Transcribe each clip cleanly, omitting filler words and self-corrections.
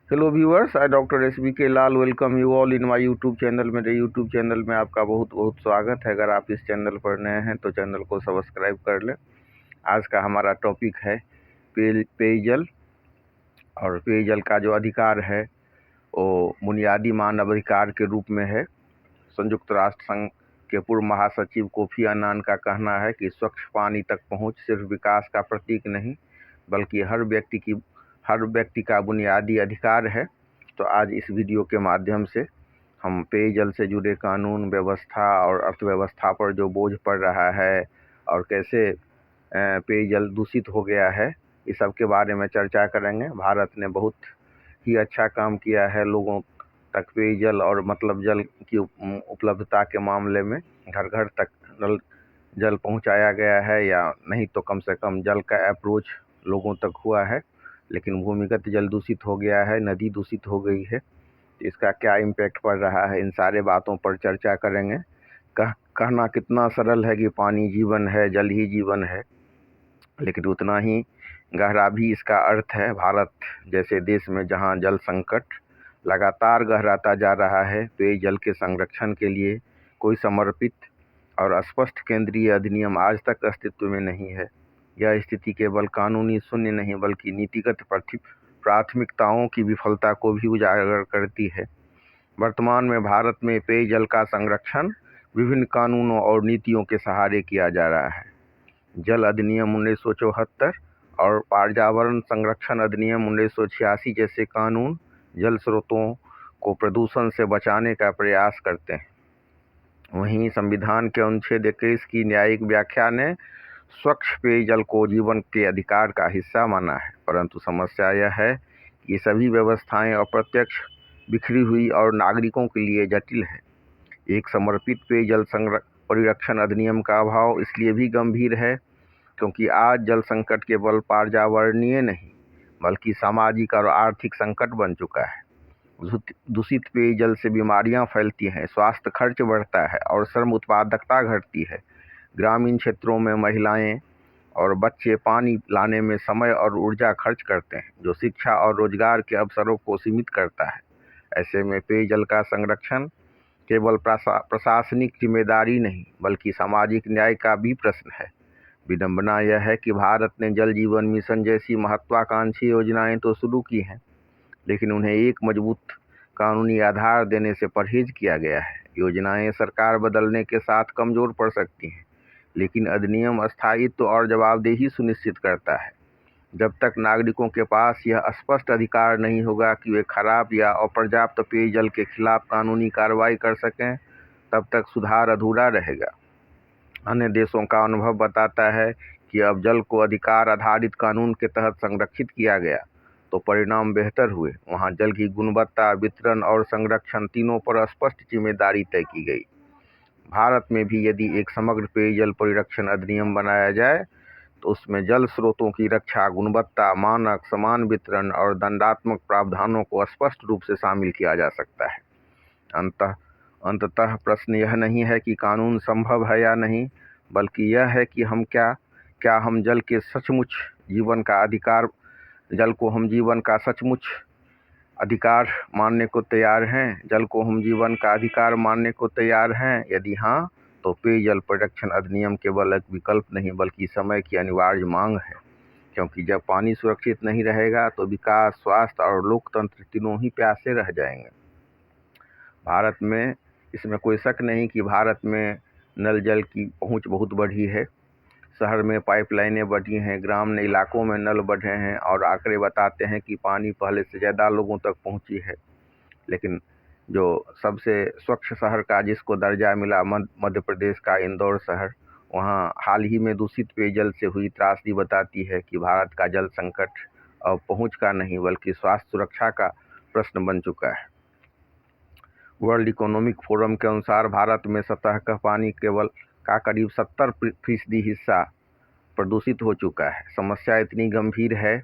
Hello viewers, I doctor SBK Lal welcome you all in my YouTube channel. मेरे YouTube channel में आपका बहुत बहुत स्वागत है। अगर आप इस चैनल पर नए हैं तो चैनल को सब्सक्राइब कर लें। आज का हमारा टॉपिक है पेयजल। और पेयजल का जो अधिकार है वो बुनियादी मानव अधिकार के रूप में है। संयुक्त राष्ट्र संघ के पूर्व महासचिव कोफी अन्नान का कहना है कि स्वच्छ पानी तक पहुँच सिर्फ विकास का प्रतीक नहीं बल्कि हर व्यक्ति का बुनियादी अधिकार है। तो आज इस वीडियो के माध्यम से हम पेयजल से जुड़े कानून, व्यवस्था और अर्थव्यवस्था पर जो बोझ पड़ रहा है और कैसे पेयजल दूषित हो गया है, इस सब के बारे में चर्चा करेंगे। भारत ने बहुत ही अच्छा काम किया है लोगों तक पेयजल और मतलब जल की उपलब्धता के मामले में। घर घर तक नल जल पहुंचाया गया है, या नहीं तो कम से कम जल का अप्रोच लोगों तक हुआ है। लेकिन भूमिगत जल दूषित हो गया है, नदी दूषित हो गई है। इसका क्या इम्पैक्ट पड़ रहा है, इन सारे बातों पर चर्चा करेंगे। कहना कितना सरल है कि पानी जीवन है, जल ही जीवन है, लेकिन उतना ही गहरा भी इसका अर्थ है। भारत जैसे देश में जहां जल संकट लगातार गहराता जा रहा है, पेयजल के संरक्षण के लिए कोई समर्पित और स्पष्ट केंद्रीय अधिनियम आज तक अस्तित्व में नहीं है। यह स्थिति केवल कानूनी शून्य नहीं बल्कि नीतिगत प्राथमिकताओं की विफलता को भी उजागर करती है। वर्तमान में भारत में पेयजल का संरक्षण विभिन्न कानूनों और नीतियों के सहारे किया जा रहा है। जल अधिनियम 1974 और पर्यावरण संरक्षण अधिनियम 1986 जैसे कानून जल स्रोतों को प्रदूषण से बचाने का प्रयास करते हैं। वहीं संविधान के अनुच्छेद 21 की न्यायिक व्याख्या ने स्वच्छ पेयजल को जीवन के अधिकार का हिस्सा माना है। परंतु समस्या यह है कि ये सभी व्यवस्थाएं अप्रत्यक्ष, बिखरी हुई और नागरिकों के लिए जटिल है। एक समर्पित पेयजल परिरक्षण अधिनियम का अभाव इसलिए भी गंभीर है क्योंकि आज जल संकट केवल पर्यावरणीय नहीं बल्कि सामाजिक और आर्थिक संकट बन चुका है। दूषित पेयजल से बीमारियां फैलती हैं, स्वास्थ्य खर्च बढ़ता है और श्रम उत्पादकता घटती है। ग्रामीण क्षेत्रों में महिलाएं और बच्चे पानी लाने में समय और ऊर्जा खर्च करते हैं, जो शिक्षा और रोजगार के अवसरों को सीमित करता है। ऐसे में पेयजल का संरक्षण केवल प्रशासनिक जिम्मेदारी नहीं बल्कि सामाजिक न्याय का भी प्रश्न है। विडंबना यह है कि भारत ने जल जीवन मिशन जैसी महत्वाकांक्षी योजनाएं तो शुरू की हैं, लेकिन उन्हें एक मजबूत कानूनी आधार देने से परहेज किया गया है। योजनाएं सरकार बदलने के साथ कमजोर पड़ सकती हैं, लेकिन अधिनियम स्थायित्व और जवाबदेही सुनिश्चित करता है। जब तक नागरिकों के पास यह स्पष्ट अधिकार नहीं होगा कि वे खराब या अपर्याप्त पेयजल के खिलाफ कानूनी कार्रवाई कर सकें, तब तक सुधार अधूरा रहेगा। अन्य देशों का अनुभव बताता है कि अब जल को अधिकार आधारित कानून के तहत संरक्षित किया गया तो परिणाम बेहतर हुए। वहां जल की गुणवत्ता, वितरण और संरक्षण तीनों पर स्पष्ट जिम्मेदारी तय की गई। भारत में भी यदि एक समग्र पेयजल परिरक्षण अधिनियम बनाया जाए तो उसमें जल स्रोतों की रक्षा, गुणवत्ता मानक, समान वितरण और दंडात्मक प्रावधानों को स्पष्ट रूप से शामिल किया जा सकता है। अंततः प्रश्न यह नहीं है कि कानून संभव है या नहीं, बल्कि यह है कि क्या हम जल के सचमुच जीवन का अधिकार जल को हम जीवन का सचमुच अधिकार मानने को तैयार हैं? जल को हम जीवन का अधिकार मानने को तैयार हैं? यदि हाँ, तो पेयजल परिरक्षण अधिनियम केवल एक विकल्प नहीं बल्कि समय की अनिवार्य मांग है। क्योंकि जब पानी सुरक्षित नहीं रहेगा तो विकास, स्वास्थ्य और लोकतंत्र तीनों ही प्यासे रह जाएंगे। भारत में इसमें कोई शक नहीं कि भारत में नल जल की पहुंच बहुत बढ़ी है। शहर में पाइपलाइनें बढ़ी हैं, ग्रामीण इलाकों में नल बढ़े हैं और आंकड़े बताते हैं कि पानी पहले से ज़्यादा लोगों तक पहुंची है। लेकिन जो सबसे स्वच्छ शहर का जिसको दर्जा मिला, मध्य प्रदेश का इंदौर शहर, वहां हाल ही में दूषित पेयजल से हुई त्रासदी बताती है कि भारत का जल संकट अब पहुंच का नहीं बल्कि स्वास्थ्य सुरक्षा का प्रश्न बन चुका है। वर्ल्ड इकोनॉमिक फोरम के अनुसार भारत में सतह का पानी केवल का करीब 70% हिस्सा प्रदूषित हो चुका है। समस्या इतनी गंभीर है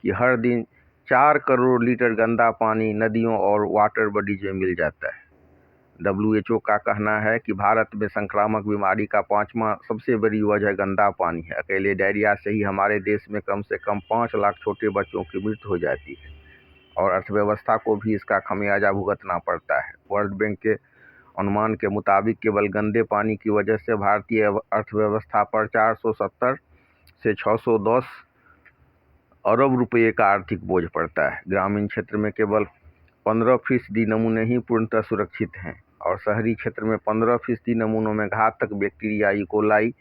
कि हर दिन 4 करोड़ लीटर गंदा पानी नदियों और वाटर बॉडीज में मिल जाता है। WHO का कहना है कि भारत में संक्रामक बीमारी का 5वां सबसे बड़ी वजह गंदा पानी है। अकेले डायरिया से ही हमारे देश में कम से कम 5 लाख छोटे बच्चों की मृत्यु हो जाती है। और अर्थव्यवस्था को भी इसका खमियाजा भुगतना पड़ता है। वर्ल्ड बैंक के अनुमान के मुताबिक केवल गंदे पानी की वजह से भारतीय अर्थव्यवस्था पर 470 से 610 अरब रुपये का आर्थिक बोझ पड़ता है। ग्रामीण क्षेत्र में केवल 15% नमूने ही पूर्णतः सुरक्षित हैं और शहरी क्षेत्र में 15% नमूनों में घातक बैक्टीरिया इकोलाई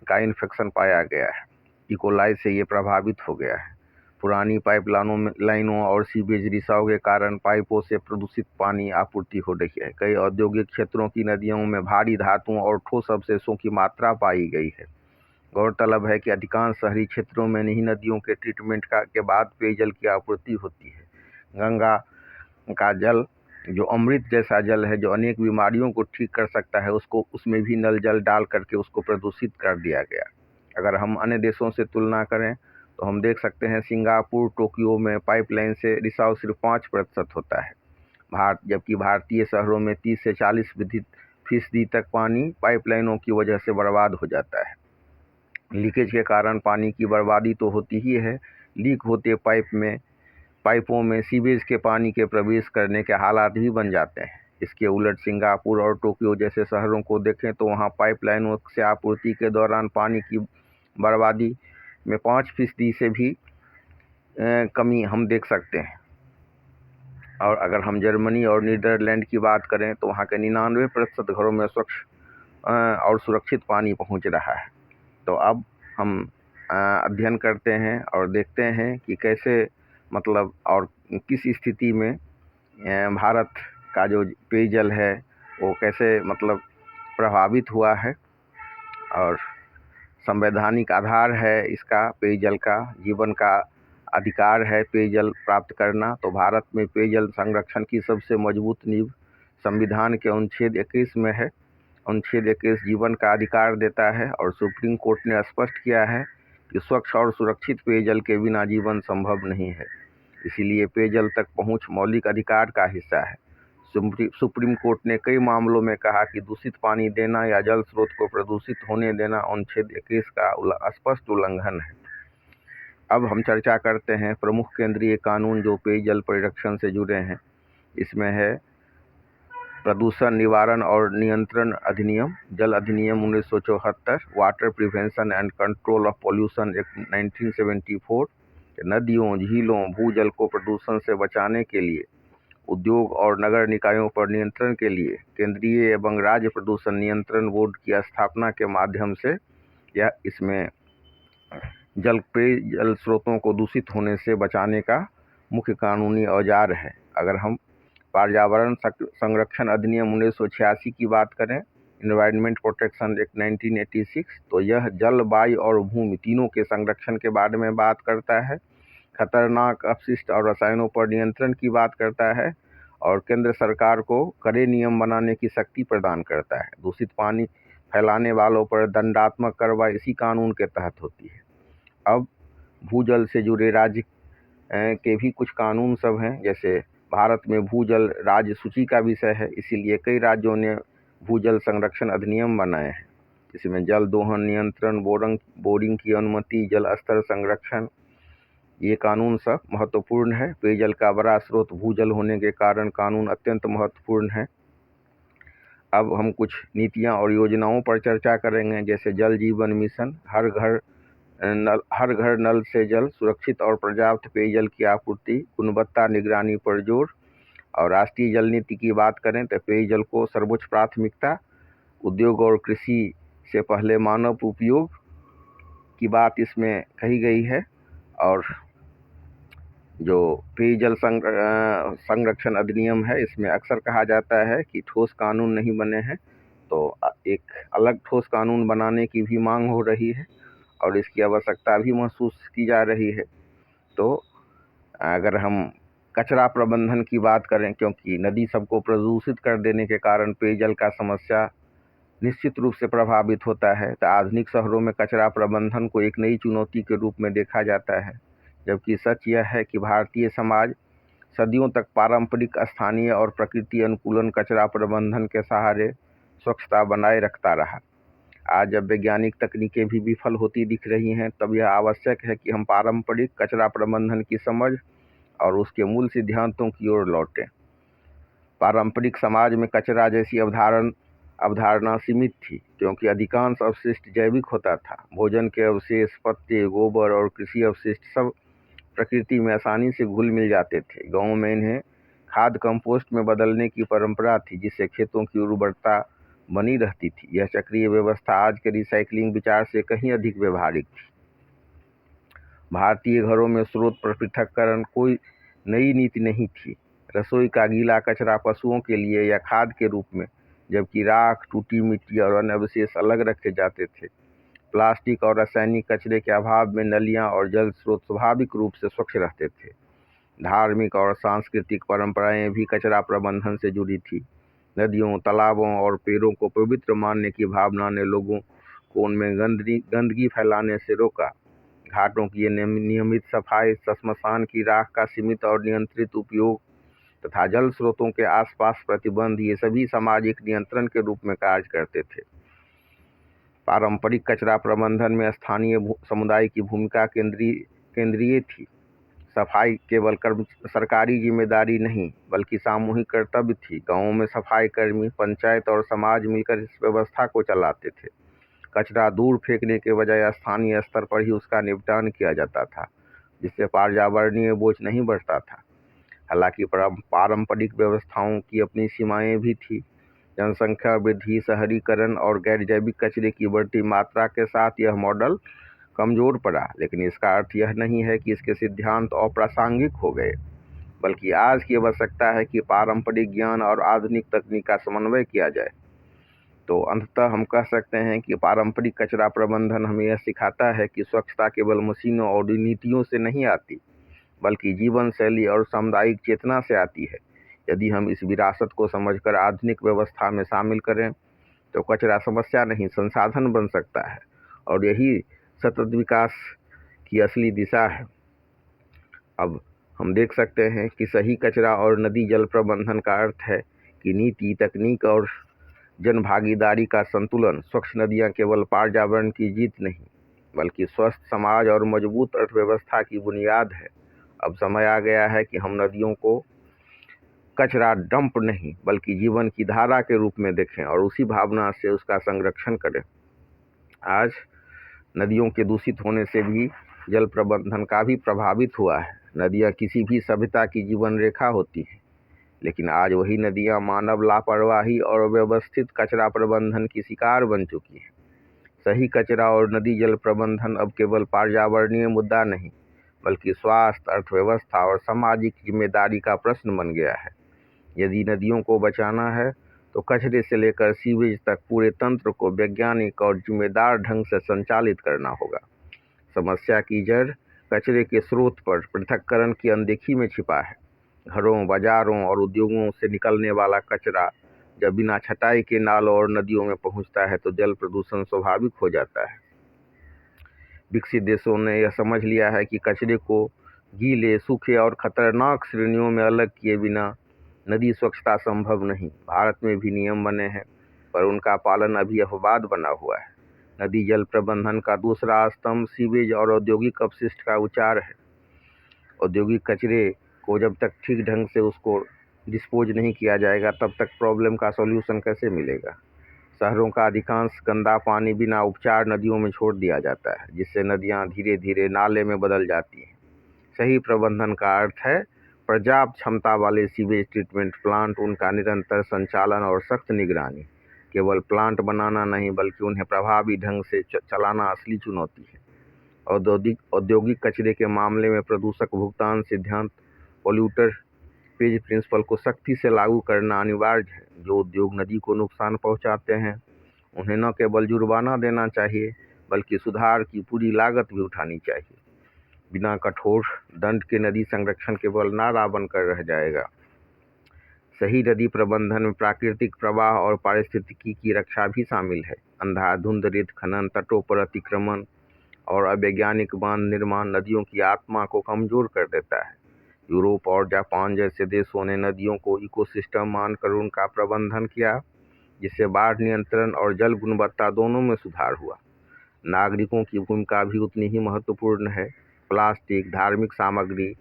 का इन्फेक्शन पाया गया है। इकोलाई से ये प्रभावित हो गया है। पुरानी लाइनों और सीवेज रिसाव के कारण पाइपों से प्रदूषित पानी आपूर्ति हो रही है। कई औद्योगिक क्षेत्रों की नदियों में भारी धातुओं और ठोस अवशेषों की मात्रा पाई गई है। गौरतलब है कि अधिकांश शहरी क्षेत्रों में इन्हीं नदियों के ट्रीटमेंट के बाद पेयजल की आपूर्ति होती है। गंगा का जल जो अमृत जैसा जल है, जो अनेक बीमारियों को ठीक कर सकता है, उसमें भी नल जल डाल करके उसको प्रदूषित कर दिया गया। अगर हम अन्य देशों से तुलना करें तो हम देख सकते हैं सिंगापुर, टोक्यो में पाइपलाइन से रिसाव सिर्फ 5% होता है। जबकि भारतीय शहरों में 30 से 40% तक पानी पाइपलाइनों की वजह से बर्बाद हो जाता है। लीकेज के कारण पानी की बर्बादी तो होती ही है, लीक होते पाइपों में सीवेज के पानी के प्रवेश करने के हालात भी बन जाते हैं। इसके उलट सिंगापुर और टोक्यो जैसे शहरों को देखें तो वहाँ पाइपलाइनों से आपूर्ति के दौरान पानी की बर्बादी में 5% से भी कमी हम देख सकते हैं। और अगर हम जर्मनी और नीदरलैंड की बात करें तो वहाँ के 99% घरों में स्वच्छ और सुरक्षित पानी पहुँच रहा है। तो अब हम अध्ययन करते हैं और देखते हैं कि कैसे और किस स्थिति में भारत का जो पेयजल है वो कैसे प्रभावित हुआ है। और संवैधानिक आधार है इसका, पेयजल का जीवन का अधिकार है पेयजल प्राप्त करना। तो भारत में पेयजल संरक्षण की सबसे मजबूत नींव संविधान के अनुच्छेद 21 में है। अनुच्छेद 21 जीवन का अधिकार देता है और सुप्रीम कोर्ट ने स्पष्ट किया है कि स्वच्छ और सुरक्षित पेयजल के बिना जीवन संभव नहीं है। इसीलिए पेयजल तक पहुंच मौलिक अधिकार का हिस्सा है। सुप्रीम कोर्ट ने कई मामलों में कहा कि दूषित पानी देना या जल स्रोत को प्रदूषित होने देना अनुच्छेद 21 का स्पष्ट उल्लंघन है। अब हम चर्चा करते हैं प्रमुख केंद्रीय कानून जो पेयजल परिरक्षण से जुड़े हैं। इसमें है प्रदूषण निवारण और नियंत्रण अधिनियम, जल अधिनियम 1974, water prevention and control of pollution act 1974, नदियों, झीलों, भूजल को प्रदूषण से बचाने के लिए उद्योग और नगर निकायों पर नियंत्रण के लिए केंद्रीय एवं राज्य प्रदूषण नियंत्रण बोर्ड की स्थापना के माध्यम से यह इसमें पेयजल स्रोतों को दूषित होने से बचाने का मुख्य कानूनी औजार है। अगर हम पर्यावरण संरक्षण अधिनियम 1986 की बात करें, इन्वायरमेंट प्रोटेक्शन एक्ट 1986, तो यह जल, वायु और भूमि तीनों के संरक्षण के बारे में बात करता है। खतरनाक अपशिष्ट और रसायनों पर नियंत्रण की बात करता है और केंद्र सरकार को कड़े नियम बनाने की शक्ति प्रदान करता है। दूषित पानी फैलाने वालों पर दंडात्मक कार्रवाई इसी कानून के तहत होती है। अब भूजल से जुड़े राज्य के भी कुछ कानून सब हैं। जैसे भारत में भूजल राज्य सूची का विषय है, इसीलिए कई राज्यों ने भूजल संरक्षण अधिनियम बनाए हैं। इसमें जल दोहन नियंत्रण, बोरिंग की अनुमति, जल स्तर संरक्षण, ये कानून सब महत्वपूर्ण है। पेयजल का बड़ा स्रोत भूजल होने के कारण कानून अत्यंत महत्वपूर्ण है। अब हम कुछ नीतियां और योजनाओं पर चर्चा करेंगे, जैसे जल जीवन मिशन, हर घर नल से जल, सुरक्षित और पर्याप्त पेयजल की आपूर्ति, गुणवत्ता निगरानी पर जोर। और राष्ट्रीय जल नीति की बात करें तो पेयजल को सर्वोच्च प्राथमिकता, उद्योग और कृषि से पहले मानव उपयोग की बात इसमें कही गई है। और जो पेयजल संरक्षण अधिनियम है, इसमें अक्सर कहा जाता है कि ठोस कानून नहीं बने हैं, तो एक अलग ठोस कानून बनाने की भी मांग हो रही है और इसकी आवश्यकता भी महसूस की जा रही है। तो अगर हम कचरा प्रबंधन की बात करें, क्योंकि नदी सबको प्रदूषित कर देने के कारण पेयजल का समस्या निश्चित रूप से प्रभावित होता है, तो आधुनिक शहरों में कचरा प्रबंधन को एक नई चुनौती के रूप में देखा जाता है। जबकि सच यह है कि भारतीय समाज सदियों तक पारंपरिक, स्थानीय और प्रकृति अनुकूलन कचरा प्रबंधन के सहारे स्वच्छता बनाए रखता रहा। आज जब वैज्ञानिक तकनीकें भी विफल होती दिख रही हैं, तब यह आवश्यक है कि हम पारंपरिक कचरा प्रबंधन की समझ और उसके मूल सिद्धांतों की ओर लौटें। पारंपरिक समाज में कचरा जैसी अवधारणा सीमित थी, क्योंकि अधिकांश अपशिष्ट जैविक होता था। भोजन के अवशेष, पत्ते, गोबर और कृषि अपशिष्ट सब प्रकृति में आसानी से घुल मिल जाते थे। गाँव में इन्हें खाद कंपोस्ट में बदलने की परंपरा थी, जिससे खेतों की उर्वरता बनी रहती थी। यह चक्रीय व्यवस्था आज के रिसाइकलिंग विचार से कहीं अधिक व्यवहारिक थी। भारतीय घरों में स्रोत पर पृथक्करण कोई नई नीति नहीं थी। रसोई का गीला कचरा पशुओं के लिए या खाद के रूप में, जबकि राख, टूटी मिट्टी और अन्य अवशेष अलग रखे जाते थे। प्लास्टिक और रासायनिक कचरे के अभाव में नलियां और जल स्रोत स्वाभाविक रूप से स्वच्छ रहते थे। धार्मिक और सांस्कृतिक परंपराएं भी कचरा प्रबंधन से जुड़ी थी। नदियों, तालाबों और पेड़ों को पवित्र मानने की भावना ने लोगों को उनमें गंदगी फैलाने से रोका। घाटों की नियमित सफाई, श्मशान की राख का सीमित और नियंत्रित उपयोग तथा जल स्रोतों के आसपास प्रतिबंध, ये सभी सामाजिक नियंत्रण के रूप में कार्य करते थे। पारंपरिक कचरा प्रबंधन में स्थानीय समुदाय की भूमिका केंद्रीय थी। सफाई केवल सरकारी जिम्मेदारी नहीं, बल्कि सामूहिक कर्तव्य थी। गाँवों में सफाई कर्मी, पंचायत और समाज मिलकर इस व्यवस्था को चलाते थे। कचरा दूर फेंकने के बजाय स्थानीय स्तर पर ही उसका निपटान किया जाता था, जिससे पर्यावरणीय बोझ नहीं बढ़ता था। हालांकि पारंपरिक व्यवस्थाओं की अपनी सीमाएं भी थी। जनसंख्या वृद्धि, शहरीकरण और गैर जैविक कचरे की बढ़ती मात्रा के साथ यह मॉडल कमजोर पड़ा। लेकिन इसका अर्थ यह नहीं है कि इसके सिद्धांत अप्रासंगिक हो गए, बल्कि आज की आवश्यकता है कि पारंपरिक ज्ञान और आधुनिक तकनीक का समन्वय किया जाए। तो अंततः हम कह सकते हैं कि पारंपरिक कचरा प्रबंधन हमें यह सिखाता है कि स्वच्छता केवल मशीनों और नीतियों से नहीं आती, बल्कि जीवन शैली और सामुदायिक चेतना से आती है। यदि हम इस विरासत को समझकर आधुनिक व्यवस्था में शामिल करें, तो कचरा समस्या नहीं, संसाधन बन सकता है। और यही सतत विकास की असली दिशा है। अब हम देख सकते हैं कि सही कचरा और नदी जल प्रबंधन का अर्थ है कि नीति, तकनीक और जन भागीदारी का संतुलन। स्वच्छ नदियां केवल पर्यावरण की जीत नहीं, बल्कि स्वस्थ समाज और मजबूत अर्थव्यवस्था की बुनियाद है। अब समय आ गया है कि हम नदियों को कचरा डंप नहीं, बल्कि जीवन की धारा के रूप में देखें और उसी भावना से उसका संरक्षण करें। आज नदियों के दूषित होने से भी जल प्रबंधन का भी प्रभावित हुआ है। नदियां किसी भी सभ्यता की जीवन रेखा होती हैं, लेकिन आज वही नदियां मानव लापरवाही और व्यवस्थित कचरा प्रबंधन की शिकार बन चुकी हैं। सही कचरा और नदी जल प्रबंधन अब केवल पर्यावरणीय मुद्दा नहीं, बल्कि स्वास्थ्य, अर्थव्यवस्था और सामाजिक जिम्मेदारी का प्रश्न बन गया है। यदि नदियों को बचाना है, तो कचरे से लेकर सीवेज तक पूरे तंत्र को वैज्ञानिक और जिम्मेदार ढंग से संचालित करना होगा। समस्या की जड़ कचरे के स्रोत पर पृथक्करण की अनदेखी में छिपा है। घरों, बाजारों और उद्योगों से निकलने वाला कचरा जब बिना छटाई के नालों और नदियों में पहुंचता है, तो जल प्रदूषण स्वाभाविक हो जाता है। विकसित देशों ने यह समझ लिया है कि कचरे को गीले, सूखे और खतरनाक श्रेणियों में अलग किए बिना नदी स्वच्छता संभव नहीं। भारत में भी नियम बने हैं, पर उनका पालन अभी अपवाद बना हुआ है। नदी जल प्रबंधन का दूसरा स्तंभ सीवेज और औद्योगिक अपशिष्ट का उच्चार है। औद्योगिक कचरे को जब तक ठीक ढंग से उसको डिस्पोज नहीं किया जाएगा, तब तक प्रॉब्लम का सॉल्यूशन कैसे मिलेगा। शहरों का अधिकांश गंदा पानी बिना उपचार नदियों में छोड़ दिया जाता है, जिससे नदियां धीरे धीरे नाले में बदल जाती हैं। सही प्रबंधन का अर्थ है पर्याप्त क्षमता वाले सीवेज ट्रीटमेंट प्लांट, उनका निरंतर संचालन और सख्त निगरानी। केवल प्लांट बनाना नहीं, बल्कि उन्हें प्रभावी ढंग से चलाना असली चुनौती है। औद्योगिक कचरे के मामले में प्रदूषक भुगतान सिद्धांत, पोल्यूटर पेज प्रिंसिपल को सख्ती से लागू करना अनिवार्य है। जो उद्योग नदी को नुकसान पहुंचाते हैं, उन्हें न केवल जुर्माना देना चाहिए, बल्कि सुधार की पूरी लागत भी उठानी चाहिए। बिना कठोर दंड के नदी संरक्षण केवल नारा बनकर रह जाएगा। सही नदी प्रबंधन में प्राकृतिक प्रवाह और पारिस्थितिकी की रक्षा भी शामिल है। अंधाधुंध रेत खनन, तटों पर अतिक्रमण और अवैज्ञानिक बांध निर्माण नदियों की आत्मा को कमजोर कर देता है। यूरोप और जापान जैसे देशों ने नदियों को इकोसिस्टम मानकर उनका प्रबंधन किया, जिससे बाढ़ नियंत्रण और जल गुणवत्ता दोनों में सुधार हुआ। नागरिकों की भूमिका भी उतनी ही महत्वपूर्ण है। प्लास्टिक, धार्मिक सामग्री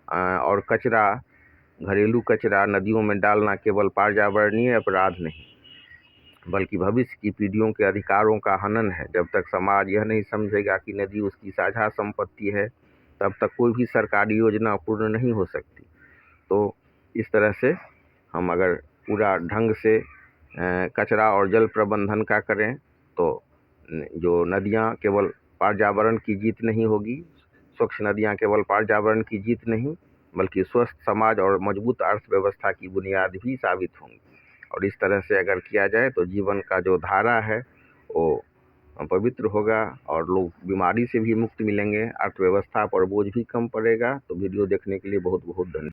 और कचरा, घरेलू कचरा नदियों में डालना केवल पर्यावरणीय अपराध नहीं, बल्कि भविष्य की पीढ़ियों के अधिकारों का हनन है। जब तक समाज यह नहीं समझेगा कि नदी उसकी साझा संपत्ति है, तब तक कोई भी सरकारी योजना पूर्ण नहीं हो सकती। तो इस तरह से हम अगर पूरा ढंग से कचरा और जल प्रबंधन का करें तो जो नदियाँ केवल पर्यावरण की जीत नहीं होगी, स्वच्छ नदियाँ केवल पर्यावरण की जीत नहीं बल्कि स्वस्थ समाज और मजबूत अर्थव्यवस्था की बुनियाद भी साबित होंगी। और इस तरह से अगर किया जाए तो जीवन का जो धारा है वो पवित्र होगा और लोग बीमारी से भी मुक्त मिलेंगे, अर्थव्यवस्था पर बोझ भी कम पड़ेगा। तो वीडियो देखने के लिए बहुत बहुत धन्यवाद।